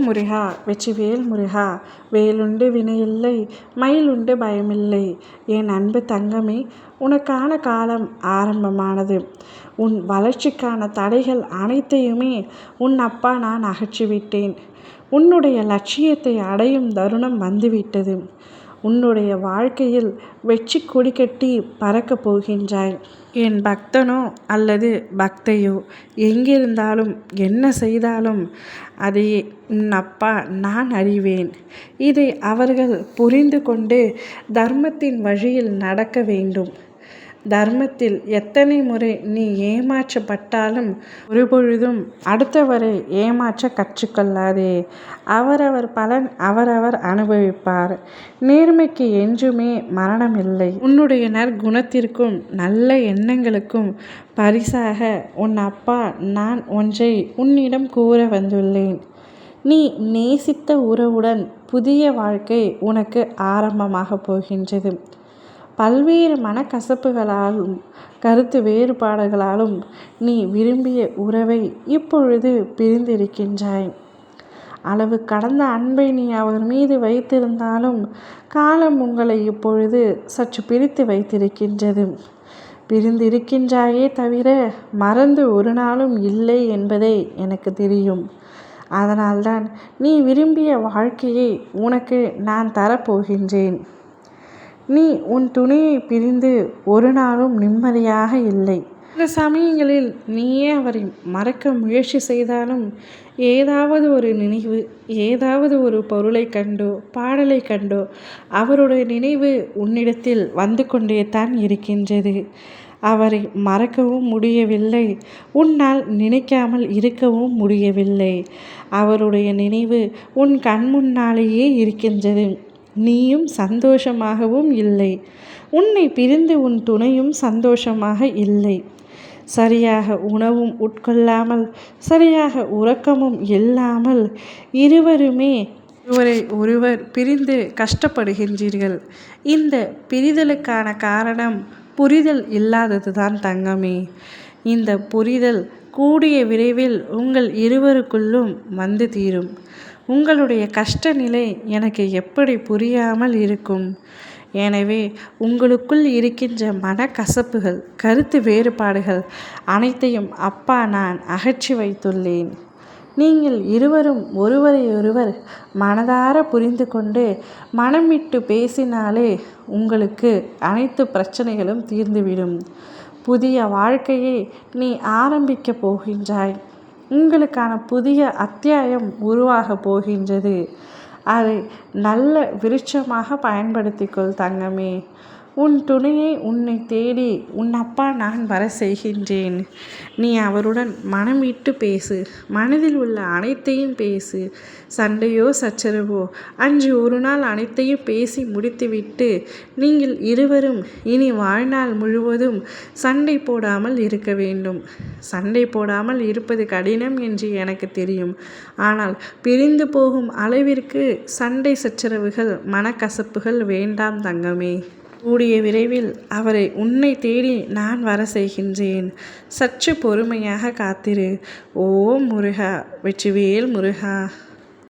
முருகா வெற்றிவேல் முருகா, வேலுண்டு வினையில்லை மயிலுண்டு பயமில்லை. என் அன்பு தங்கமே, உனக்கான காலம் ஆரம்பமானது. உன் வளர்ச்சிக்கான தடைகள் அனைத்தையுமே உன் அப்பா நான் அகற்றிவிட்டேன். உன்னுடைய லட்சியத்தை அடையும் தருணம் வந்துவிட்டது. உன்னுடைய வாழ்க்கையில் வெற்றி கொடி கட்டி பறக்கப் போகின்றாய். என் பக்தனோ அல்லது பக்தையோ எங்கிருந்தாலும் என்ன செய்தாலும் அதை உன் அப்பா நான் அறிவேன். இதை அவர்கள் புரிந்து கொண்டு தர்மத்தின் வழியில் நடக்க வேண்டும். தர்மத்தில் எத்தனை முறை நீ ஏமாற்றப்பட்டாலும் ஒருபொழுதும் அடுத்தவரை ஏமாற்ற கற்றுக்கொள்ளாதே. அவரவர் பலன் அவரவர் அனுபவிப்பார். நேர்மைக்கு என்றுமே மரணம் இல்லை. உன்னுடைய நற்குணத்திற்கும் நல்ல எண்ணங்களுக்கும் பரிசாக உன் அப்பா நான் ஒன்றை உன்னிடம் கூற வந்துள்ளேன். நீ நேசித்த உறவுடன் புதிய வாழ்க்கை உனக்கு ஆரம்பமாக போகின்றது. பல்வேறு மனக்கசப்புகளாலும் கருத்து வேறுபாடுகளாலும் நீ விரும்பிய உறவை இப்பொழுது பிரிந்திருக்கின்றாய். அளவு கடந்த அன்பை நீ அவர் மீது வைத்திருந்தாலும் காலம் உங்களை இப்பொழுது சற்று பிரித்து வைத்திருக்கின்றது. பிரிந்திருக்கின்றாயே தவிர மறந்து ஒரு நாளும் இல்லை என்பதை எனக்கு தெரியும். அதனால்தான் நீ விரும்பிய வாழ்க்கையை உனக்கு நான் தரப்போகின்றேன். நீ உன் துணையை பிரிந்து ஒரு நாளும் நிம்மதியாக இல்லை. சில சமயங்களில் நீயே அவரை மறக்க முயற்சி செய்தாலும் ஏதாவது ஒரு நினைவு, ஏதாவது ஒரு பொருளை கண்டோ பாடலை கண்டோ அவருடைய நினைவு உன்னிடத்தில் வந்து கொண்டே தான் இருக்கின்றது. அவரை மறக்கவும் முடியவில்லை, உன்னால் நினைக்காமல் இருக்கவும் முடியவில்லை. அவருடைய நினைவு உன் கண் முன்னாலேயே இருக்கின்றது. நீயும் சந்தோஷமாகவும் இல்லை. உன்னை பிரிந்து உன் துணையும் சந்தோஷமாக இல்லை. சரியாக உணவும் உட்கொள்ளாமல் சரியாக உறக்கமும் இல்லாமல் இருவருமே ஒருவர் பிரிந்து கஷ்டப்படுகின்றீர்கள். இந்த பிரிதலுக்கான காரணம் புரிதல் இல்லாததுதான் தங்கமே. இந்த புரிதல் கூடிய விரைவில் உங்கள் இருவருக்குள்ளும் வந்து தீரும். உங்களுடைய கஷ்ட நிலை எனக்கு எப்படி புரியாமல் இருக்கும்? எனவே உங்களுக்குள் இருக்கின்ற மனக்கசப்புகள், கருத்து வேறுபாடுகள் அனைத்தையும் அப்பா நான் அகற்றி வைத்துள்ளேன். நீங்கள் இருவரும் ஒருவரையொருவர் மனதார புரிந்து கொண்டு மனம் விட்டு பேசினாலே உங்களுக்கு அனைத்து பிரச்சனைகளும் தீர்ந்துவிடும். புதிய வாழ்க்கையை நீ ஆரம்பிக்கப் போகின்றாய். உங்களுக்கான புதிய அத்தியாயம் உருவாக போகின்றது. அதை நல்ல விருட்சமாக பயன்படுத்திக்கொள் தங்கமே. உன் துணையை உன்னை தேடி உன் அப்பா நான் வர செய்கின்றேன். நீ அவருடன் மனம் விட்டு பேசு. மனதில் உள்ள அனைத்தையும் பேசு. சண்டையோ சச்சரவோ அன்று ஒரு நாள் அனைத்தையும் பேசி முடித்துவிட்டு நீங்கள் இருவரும் இனி வாழ்நாள் முழுவதும் சண்டை போடாமல் இருக்க வேண்டும். சண்டை போடாமல் இருப்பது கடினம் என்று எனக்கு தெரியும். ஆனால் பிரிந்து போகும் அளவிற்கு சண்டை சச்சரவுகள் மனக்கசப்புகள் வேண்டாம் தங்கமே. கூடிய விரைவில் அவரை உன்னை தேடி நான் வர செய்கின்றேன். சற்று பொறுமையாக காத்திரு. ஓம் முருகா வெற்றிவேல் முருகா.